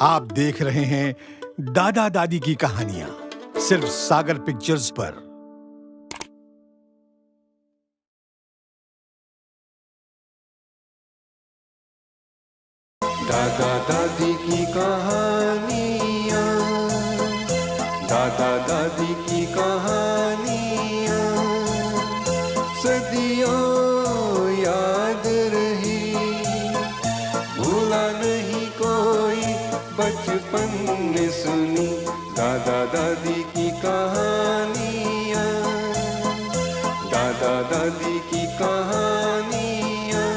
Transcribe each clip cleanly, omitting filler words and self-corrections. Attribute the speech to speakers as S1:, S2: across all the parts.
S1: आप देख रहे हैं दादा दादी की कहानियां सिर्फ सागर पिक्चर्स पर।
S2: दादा दादी की कहानियां, दादा दादी की कहानियां सदियों याद रही, भूला नहीं कोई बचपन ने सुनी। दादा दादी की कहानियां, दादा दादी की कहानियां।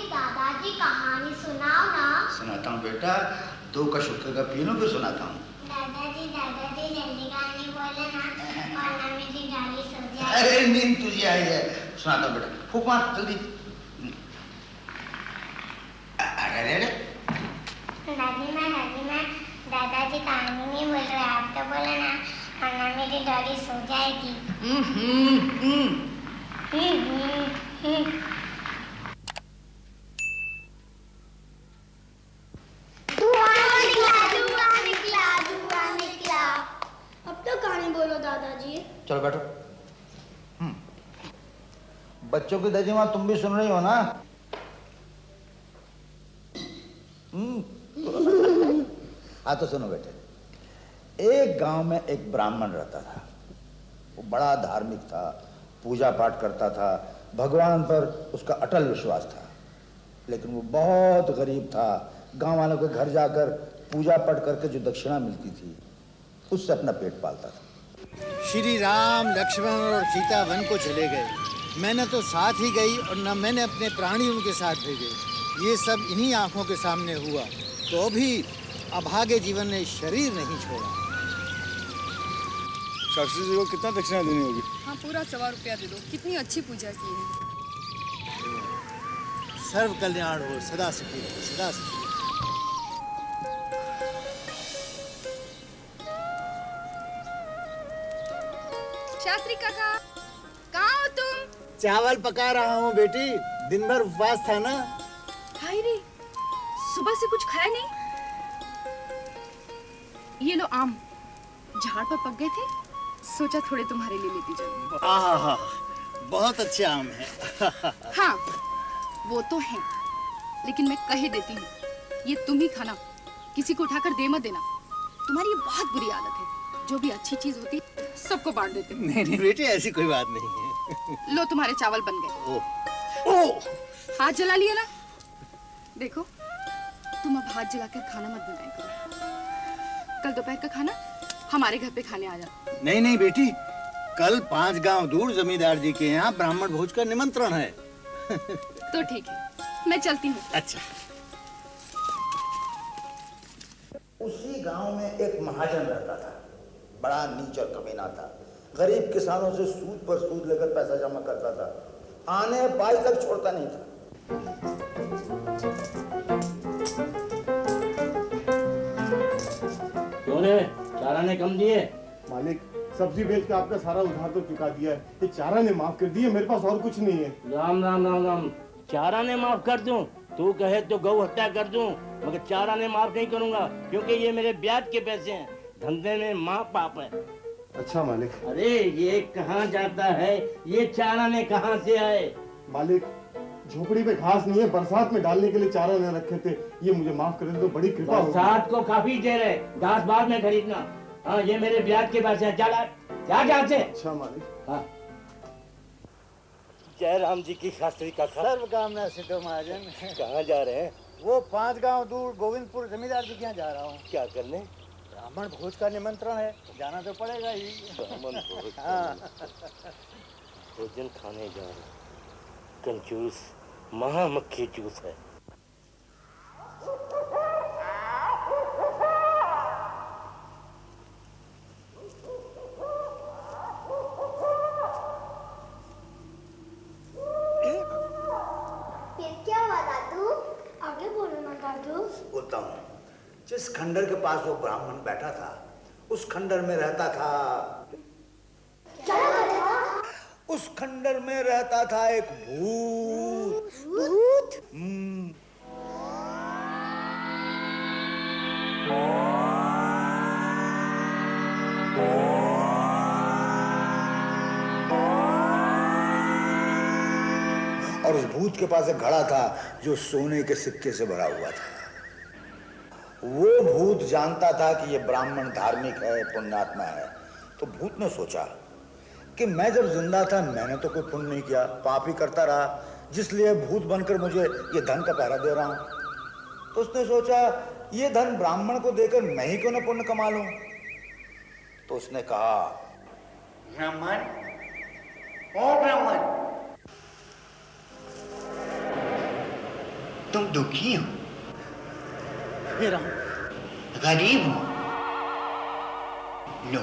S3: दादाजी कहानी सुनाओ ना।
S4: सुनाता हूँ बेटा, दो का शुक्र का पीनों पे सुनाता हूँ।
S3: दादाजी जल्दी कहानी बोले ना, वरना मेरी गाड़ी सो जाएगी।
S4: अरे नींद तुझे आई है, सुनाता हूँ बेटा, फूक मार जल्दी। अरे
S3: दादी मैं दादाजी कहानी नहीं बोल रहे, आप तो बोले ना, वरना मेरी गाड़ी सो जाएगी। निकला। अब तो कहानी बोलो दादाजी।
S4: चलो बैठो। बच्चों की दादी माँ तुम भी सुन रही हो ना? हाँ तो सुनो बेटे। एक गांव में एक ब्राह्मण रहता था। वो बड़ा धार्मिक था, पूजा पाठ करता था, भगवान पर उसका अटल विश्वास था। लेकिन वो बहुत गरीब था। गांव वालों के घर जाकर पूजा पाठ करके जो दक्षिणा मिलती थी उससे अपना पेट पालता था।
S5: श्री राम लक्ष्मण और सीता वन को चले गए। मैंने तो साथ ही गई और न मैंने अपने प्राणी उनके साथ भेजे। ये सब इन्हीं आंखों के सामने हुआ, तो भी अभागे जीवन ने शरीर नहीं छोड़ा।
S6: शास्त्री जी को कितना दक्षिणा देनी होगी?
S7: हाँ, पूरा 100 रुपया दे दो। कितनी अच्छी पूजा की है।
S5: सर्व कल्याण हो, सदा सुखी हो, सदा सुखी।
S7: शास्त्री काका, कहाँ हो तुम?
S5: चावल पका रहा हूँ बेटी, दिन भर उपवास था ना।
S7: हाय रे, सुबह से कुछ खाया नहीं। ये लो आम, झाड़ पर पक गए थे, सोचा थोड़े तुम्हारे लिए लेती जाऊं।
S5: आहा, बहुत अच्छे आम है।
S7: हाँ, वो तो है, लेकिन मैं कह देती हूँ, ये तुम ही खाना, किसी को उठाकर दे मत देना। तुम्हारी ये बहुत बुरी आदत है, जो भी अच्छी चीज होती सबको बांट देते हो।
S5: नहीं बेटी, ऐसी कोई बात नहीं है।
S7: लो, तुम्हारे चावल बन गए।
S5: ओह,
S7: हाथ जला लिया ना। देखो, तुम अब हाथ जलाकर खाना मत बनाया करो। कल दोपहर का खाना हमारे घर पे खाने आ जाओ।
S5: नहीं बेटी, कल 5 गांव दूर जमींदार जी के यहाँ ब्राह्मण भोज का निमंत्रण है।
S7: तो ठीक है, मैं चलती हूँ।
S5: अच्छा।
S4: उसी गांव में एक महाजन रहता था। बड़ा नीच और कमीना था। गरीब किसानों से सूद पर सूद लेकर पैसा जमा करता था। आने बाई तक छोड़ता नहीं था।
S8: क्यों रे, चारा ने कम दिए?
S6: मालिक, सब्जी बेच के आपका सारा उधार तो चुका दिया है। ये चारा ने माफ कर दिए, मेरे पास और कुछ नहीं है।
S8: राम राम राम राम। चारा ने माफ कर दूं? तू कहे तो गौ हत्या कर दूं, मगर चारा ने माफ नहीं करूंगा, क्योंकि ये मेरे ब्याज के पैसे हैं। धंधे में माँ पाप है।
S6: अच्छा मालिक।
S8: अरे ये कहाँ जाता है? ये चारा ने कहाँ से आए?
S6: मालिक, झोपड़ी पे घास नहीं है, बरसात में डालने के लिए चारा ने रखे थे। ये मुझे माफ कर दे तो बड़ी कृपा होगी।
S8: बरसात को काफी देर है, घास बाद में खरीदना। हाँ, ये मेरे ब्याज के पैसे हैं। चला जा से।
S6: अच्छा मालिक।
S8: हाँ। जय राम जी की शास्त्री काका।
S5: सर्वकामना सिद्ध महाजन।
S8: कहाँ जा रहे हैं?
S5: वो 5 गांव दूर गोविंदपुर जमींदार जी के यहाँ जा रहा हूँ।
S8: क्या करने?
S5: ब्राह्मण भोज का निमंत्रण है, जाना तो पड़ेगा ही।
S8: ब्राह्मण भोज?
S5: हाँ।
S8: भोजन खाने जा रहे। कंजूस महामक्खी जूस है।
S3: ये क्या हुआ दादू? आगे बोलो ना दादू।
S4: बोलता हूँ। जिस खंडर के पास वो ब्राह्मण बैठा था, उस खंडर में रहता था। उस खंडर में रहता था एक भूत।
S9: भूत?
S4: और उस भूत के पास एक घड़ा था जो सोने के सिक्के से भरा हुआ था। वो भूत जानता था कि ये ब्राह्मण धार्मिक है, पुण्यात्मा है। तो भूत ने सोचा कि मैं जब जिंदा था मैंने तो कोई पुण्य नहीं किया, पाप ही करता रहा, जिसलिए भूत बनकर मुझे ये धन का पहरा दे रहा हूं। तो उसने सोचा ये धन ब्राह्मण को देकर मैं ही क्यों ना पुण्य कमा लूं। तो उसने कहा,
S10: ब्राह्मण, ओ ब्राह्मण, तुम दुखी हो, गरीब हो, लो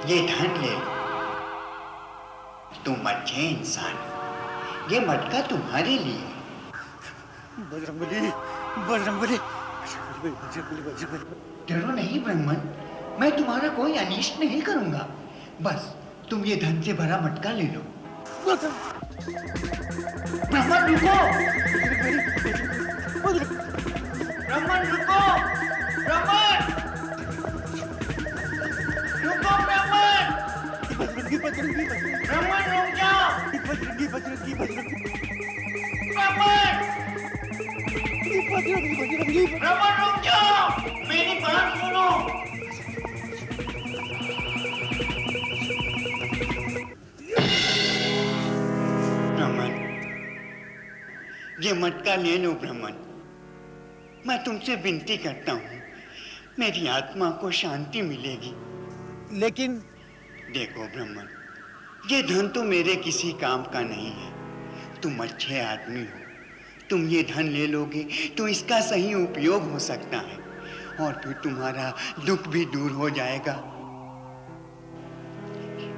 S10: ये धन ले लो। तुम अच्छे इंसान हो, ये मटका तुम्हारे लिए।
S5: बजरंगबली, बजरंगबली,
S10: डरो नहीं ब्राह्मण, मैं तुम्हारा कोई अनिष्ट नहीं करूंगा। बस तुम ये धन से भरा मटका ले लो। ब्राह्मण रुको, ब्राह्मण रुको, ब्राह्मण रुको, ब्राह्मण, ब्राह्मण रुक जाओ, ब्राह्मण रुक जाओ, मेरी बात सुनो। ब्राह्मण, ये मटका ले लो ब्राह्मण, मैं तुमसे विनती करता हूँ, मेरी आत्मा को शांति मिलेगी।
S5: लेकिन
S10: देखो ब्राह्मण, ये धन तो मेरे किसी काम का नहीं है। तुम अच्छे आदमी हो, तुम ये धन ले लोगे तो इसका सही उपयोग हो सकता है और फिर तुम्हारा दुख भी दूर हो जाएगा।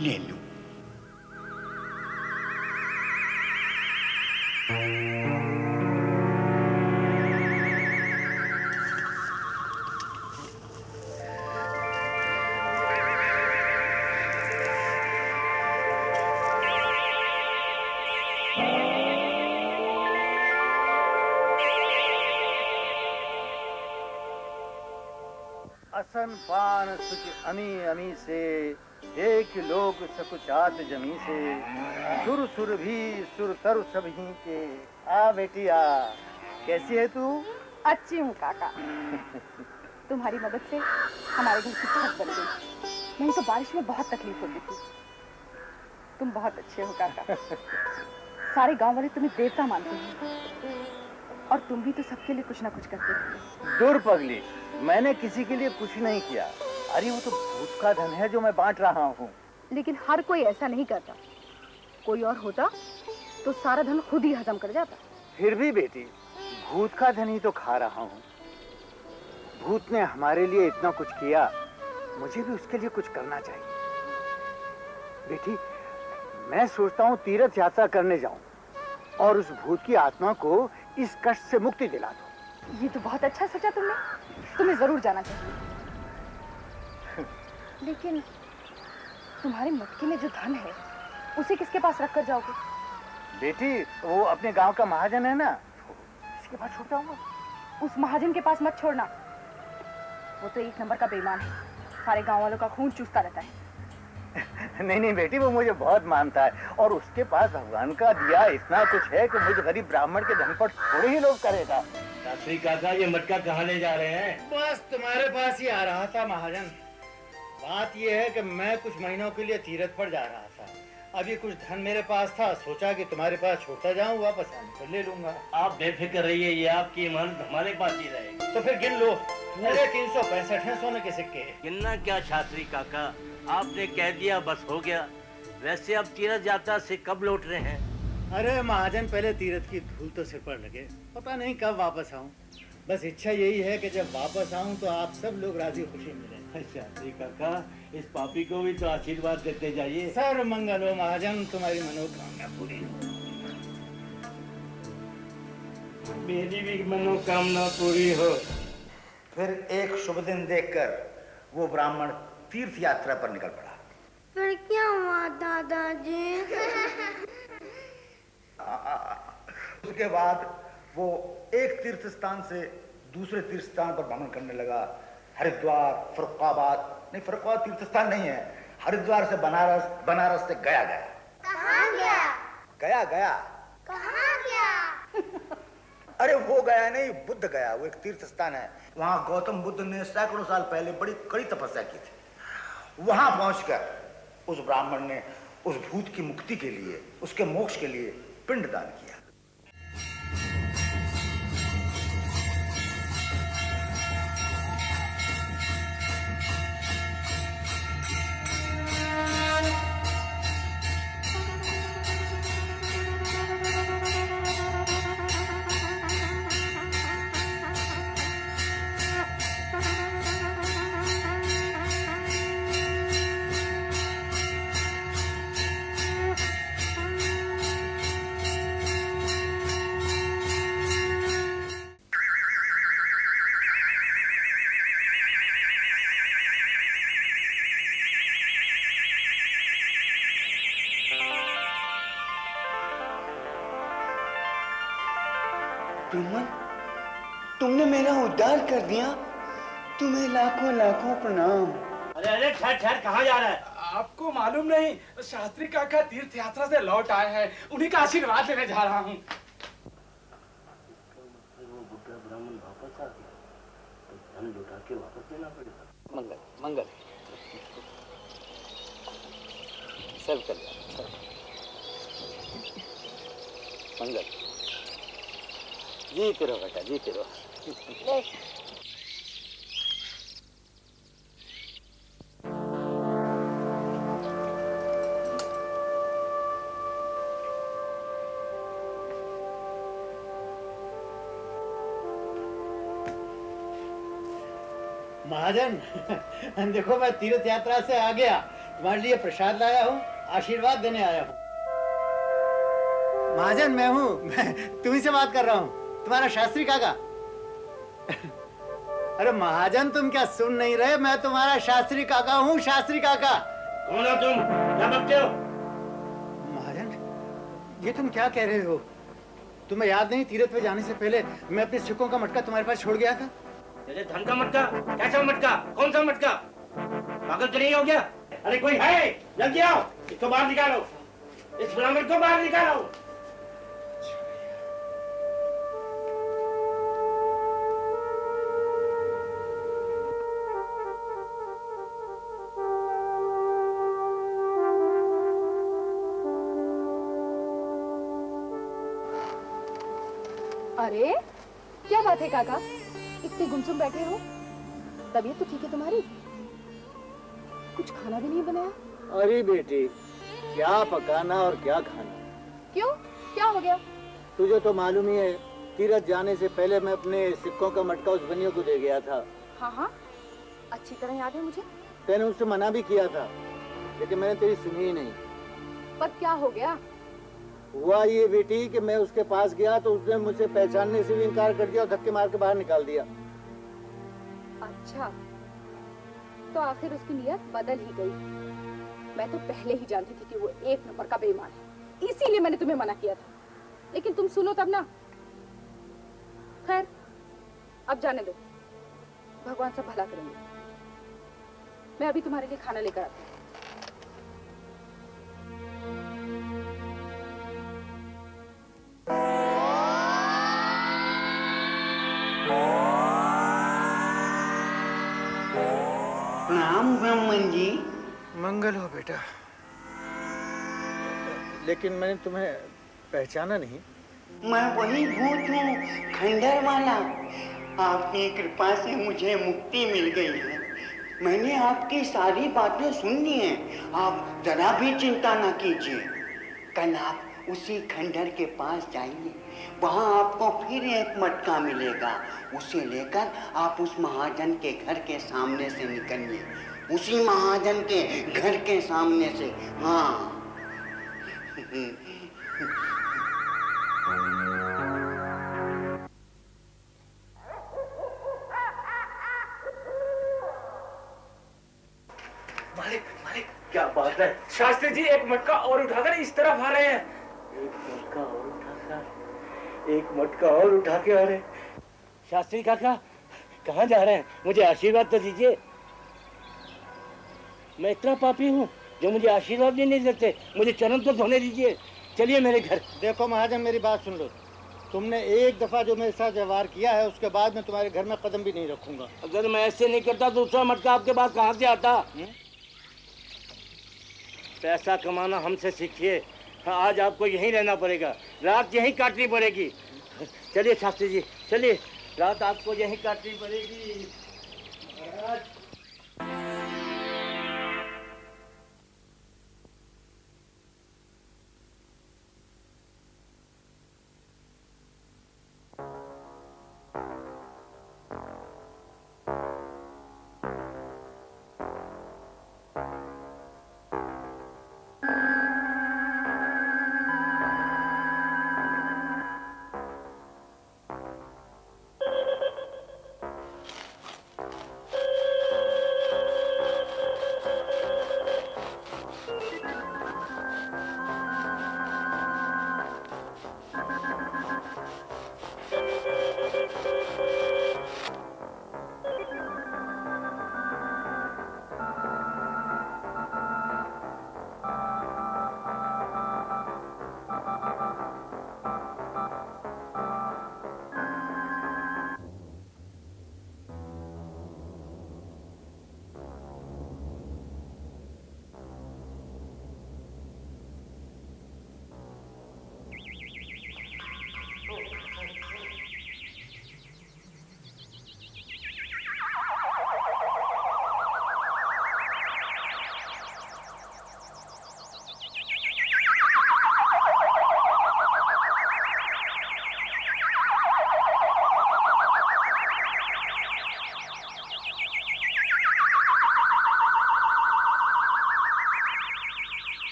S10: ले लो।
S5: असन पान सुच अमी अमी से, एक लोक सकुचात जमी से, सुर सुर भी सुर तरु सब ही के। आ बेटी आ, कैसी है तू?
S7: अच्छी हूँ काका। तुम्हारी मदद से हमारे घर की छत बन गई, नहीं तो बारिश में बहुत तकलीफ होती थी। तुम बहुत अच्छे हो काका। सारे गांव वाले तुम्हें देवता मानते हैं और तुम भी तो सबके लिए कुछ ना कुछ करते थे।
S5: दूर पगली, मैंने किसी के लिए कुछ नहीं किया। अरे वो तो भूत का धन है जो मैं बांट रहा हूँ।
S7: लेकिन हर कोई ऐसा नहीं करता, कोई और होता तो सारा धन खुद ही हजम कर जाता।
S5: फिर भी बेटी, भूत का धन ही तो खा रहा हूँ। भूत ने हमारे लिए इतना कुछ किया, मुझे भी उसके लिए कुछ करना चाहिए। बेटी, मैं सोचता हूँ तीर्थ यात्रा करने जाऊं और उस भूत की आत्मा को इस कष्ट से मुक्ति दिला दो।
S7: ये तो बहुत अच्छा सोचा तुमने, तुम्हें जरूर जाना चाहिए। लेकिन तुम्हारे मटके में जो धन है उसे किसके पास रख कर जाओगे?
S5: बेटी, वो अपने गांव का महाजन है ना, इसके पास छोड़ जाऊंगा।
S7: उस महाजन के पास मत छोड़ना, वो तो एक नंबर का बेईमान है, सारे गांव वालों का खून चूसता रहता है।
S5: नहीं नहीं बेटी, वो मुझे बहुत मानता है और उसके पास भगवान का दिया इतना कुछ है कि मुझे गरीब ब्राह्मण के धन पर थोड़े ही लोग करेगा।
S8: शास्त्री काका, ये मटका कहाँ ले जा रहे हैं?
S5: बस तुम्हारे पास ही आ रहा था महाजन। बात ये है कि मैं कुछ महीनों के लिए तीर्थ पर जा रहा था। अभी कुछ धन मेरे पास था, सोचा कि तुम्हारे पास छोड़ता जाऊं, वापस आने पर ले लूंगा।
S8: आप बेफिक्र रहिए, ये आपकी इमानत हमारे पास ही रहेगी।
S5: तो फिर गिन लो, पूरे 365 हैं सोने के सिक्के।
S8: गिनना क्या शास्त्री काका, आपने कह दिया बस हो गया। वैसे अब तीर्थ यात्रा से कब लौट रहे हैं?
S5: अरे महाजन, पहले तीर्थ की धूल तो सिर पर लगे, पता नहीं कब वापस आऊं। बस इच्छा यही है कि जब वापस आऊं तो आप सब लोग राजी खुशी मिलें।
S8: शास्त्री काका, इस पापी को भी तो आशीर्वाद देते जाइए।
S5: सर्व मंगल हो महाजन, तुम्हारी मनोकामना पूरी हो।
S8: मेरी भी मनोकामना पूरी हो।
S4: फिर एक शुभ दिन देखकर वो ब्राह्मण तीर्थ यात्रा पर निकल पड़ा।
S3: फिर क्या हुआ दादाजी?
S4: उसके बाद वो एक तीर्थ स्थान से दूसरे तीर्थ स्थान पर भ्रमण करने लगा। हरिद्वार, फरुखाबाद, नहीं फरुखाबाद तीर्थ स्थान नहीं है, हरिद्वार से बनारस, बनारस से गया गया।
S3: कहाँ गया?
S4: गया गया।
S3: कहाँ गया?
S4: अरे वो गया नहीं, बुद्ध गया। वो एक तीर्थ स्थान है, वहां गौतम बुद्ध ने सैकड़ों साल पहले बड़ी कड़ी तपस्या की थी। वहां पहुंचकर उस ब्राह्मण ने उस भूत की मुक्ति के लिए, उसके मोक्ष के लिए पिंडदान किया।
S10: ब्रह्मन, तुमने मेरा उद्धार कर दिया। तुम्हें लाखों लाखों प्रणाम।
S8: अरे अरे ठहर ठहर, कहाँ जा रहा है?
S9: आपको मालूम नहीं, शास्त्री काका तीर्थ यात्रा से लौट आए हैं, उन्हीं का आशीर्वाद लेने जा रहा हूँ।
S8: वो बुढ़ा ब्राह्मण वापस आ गया तो धन लुटा के वापस देना पड़ेगा।
S11: मंगल मंगल, सब कल्याण, मंगल। जीते रहो बेटा, जीते रहो।
S5: महाजन, देखो मैं तीर्थ यात्रा से आ गया, तुम्हारे लिए प्रसाद लाया हूँ, आशीर्वाद देने आया हूँ। महाजन मैं हूँ, मैं तुम्ही से बात कर रहा हूँ, तुम्हारा शास्त्री काका। अरे महाजन तुम क्या सुन नहीं रहे? मैं तुम्हारा शास्त्री काका हूँ, शास्त्री काका।
S8: कौन हो तुम? क्या बकते हो?
S5: महाजन, ये तुम क्या कह रहे हो? तुम्हें याद नहीं, तीर्थ पे जाने से पहले मैं अपने सिक्कों का मटका तुम्हारे पास छोड़ गया था।
S8: तेरे धन का मटका? कैसा मटका? कौन सा मटका? पागल तो नहीं हो गया? अरे कोई है? जल्दी आओ, इसको बाहर निकालो, इस ब्राह्मण को बाहर निकालो।
S7: अरे क्या बात है काका, इतने गुमसुम बैठे हो? तबीयत तो ठीक है तुम्हारी? कुछ खाना भी नहीं बनाया?
S5: अरे बेटी, क्या पकाना और क्या खाना।
S7: क्यों, क्या हो गया?
S5: तुझे तो मालूम ही है, तीरथ जाने से पहले मैं अपने सिक्कों का मटका उस बनियों को दे गया था।
S7: हाँ हाँ, अच्छी तरह याद है मुझे।
S5: मैंने उससे मना भी किया था, लेकिन मैंने तेरी सुनी ही नहीं।
S7: पर क्या हो गया?
S5: हुआ ये बेटी कि मैं उसके पास गया तो उसने मुझसे पहचानने से भी इनकार कर दिया और धक्के मार के बाहर निकाल दिया।
S7: अच्छा, तो आखिर उसकी नियत बदल ही गई। मैं तो पहले ही जानती थी कि वो एक नंबर का बेईमान है, इसीलिए मैंने तुम्हें मना किया था, लेकिन तुम सुनो तब ना। खैर, अब जाने दो, भगवान सब भला करेंगे। मैं अभी तुम्हारे लिए खाना लेकर आती हूँ।
S10: प्रणाम ब्राह्मण जी।
S5: मंगल हो बेटा। लेकिन मैंने तुम्हें पहचाना नहीं।
S10: मैं वही भूत हूँ, खंडर वाला। आपकी कृपा से मुझे मुक्ति मिल गई है। मैंने आपकी सारी बातें सुन ली हैं। आप जरा भी चिंता ना कीजिए। कल आप उसी खंडर के पास जाइए, वहाँ आपको फिर एक मटका मिलेगा। उसे लेकर आप उस महाजन के घर के सामने से निकलिए, उसी महाजन के घर के सामने से। हाँ।
S4: मालिक, मालिक,
S8: क्या बात है
S9: शास्त्री जी, एक मटका और उठाकर इस तरफ आ रहे हैं।
S8: एक मटका और उठा के आ रहे। शास्त्री काका कहाँ जा रहे हैं? मुझे आशीर्वाद तो दीजिए। मैं इतना पापी हूँ जो मुझे आशीर्वाद भी नहीं देते। मुझे चरण तो धोने दीजिए। चलिए मेरे घर।
S5: देखो महाजन, मेरी बात सुन लो। तुमने एक दफा जो मेरे साथ व्यवहार किया है, उसके बाद मैं तुम्हारे घर में कदम भी नहीं रखूंगा।
S8: अगर मैं ऐसे नहीं करता, दूसरा मटका आपके पास कहाँ से आता? पैसा कमाना हमसे सीखिए। आज आपको यहीं रहना पड़ेगा, रात यहीं काटनी पड़ेगी। चलिए शास्त्री जी, चलिए, रात आपको यहीं काटनी पड़ेगी।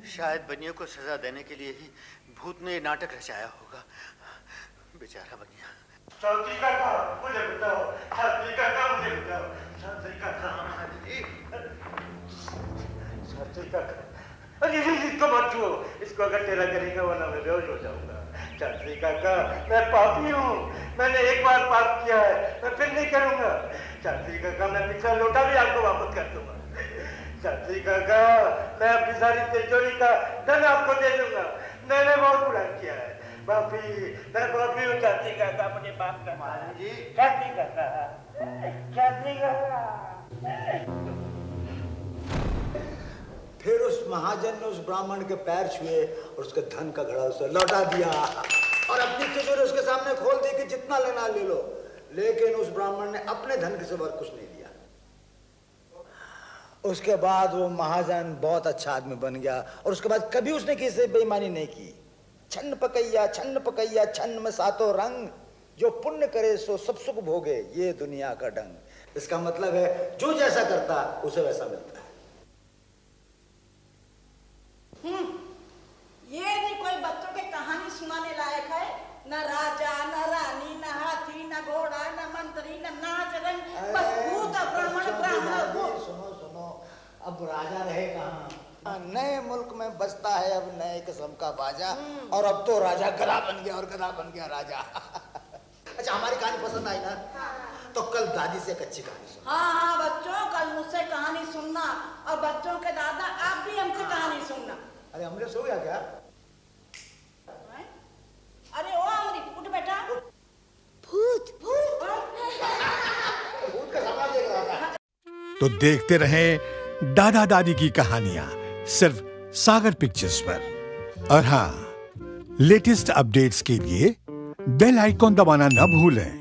S5: शायद बनिया को सजा देने के लिए ही भूत ने ये नाटक रचाया होगा। बेचारा बनिया।
S6: शास्त्री काका मुझे बताओ, शास्त्री काका मुझे बताओ, शास्त्री काका, शास्त्री काका, अरे इसको मत छुओ, इसको अगर तेरा करेगा वरना मैं बेहोश हो जाऊंगा। शास्त्री काका, मैं पापी हूँ, मैंने एक बार पाप किया है, मैं फिर नहीं करूंगा। शास्त्री काका, मैं पिछला लोटा भी आपको वापस कर दूंगा। शास्त्री काका, मैं अपनी सारी तिजोरी का धन आपको दे दूंगा। मैंने बहुत बुरा किया है, पापी, मैं पापी हूँ। शास्त्री काका, मुझे माफ कर। शास्त्री काका, शास्त्री काका।
S4: फिर उस महाजन ने उस ब्राह्मण के पैर छुए और उसके धन का घड़ा उसे लौटा दिया और अपनी तिजोरी उसके सामने खोल दी कि जितना लेना ले लो। लेकिन उस ब्राह्मण ने अपने धन के सिवा कुछ नहीं दिया। उसके बाद वो महाजन बहुत अच्छा आदमी बन गया और उसके बाद कभी उसने किसी से बेईमानी नहीं की। छन्न पकैया छन्न में सातों रंग, जो पुण्य करे सो सब सुख भोगे, ये दुनिया का ढंग। इसका मतलब है जो जैसा करता उसे वैसा मिलता है।
S12: ये भी कोई बच्चों की कहानी सुनाने लायक है? न राजा न रानी न हाथी न घोड़ा न मंत्री न नाच रंग, बस भूत ब्राह्मण भूत।
S4: सुनो, अब राजा रहे कहाँ? नए मुल्क में बजता है अब नए किस्म का बाजा, और अब तो राजा गधा बन गया और गधा बन गया राजा। अच्छा, हमारी कहानी पसंद आई ना? तो कल दादी से एक अच्छी कहानी सुनो।
S12: हाँ बच्चों, कल मुझसे कहानी सुनना, और बच्चों के दादा आप भी हमसे कहानी सुनना।
S4: अरे अमृत सो गया क्या?
S12: अरे ओ अमृत, उठ बेटा।
S3: भूत
S12: भूत
S4: भूत का सपना देख रहा था।
S1: तो देखते रहें दादा दादी की कहानियां सिर्फ सागर पिक्चर्स पर। और हाँ, लेटेस्ट अपडेट्स के लिए बेल आइकॉन दबाना न भूलें।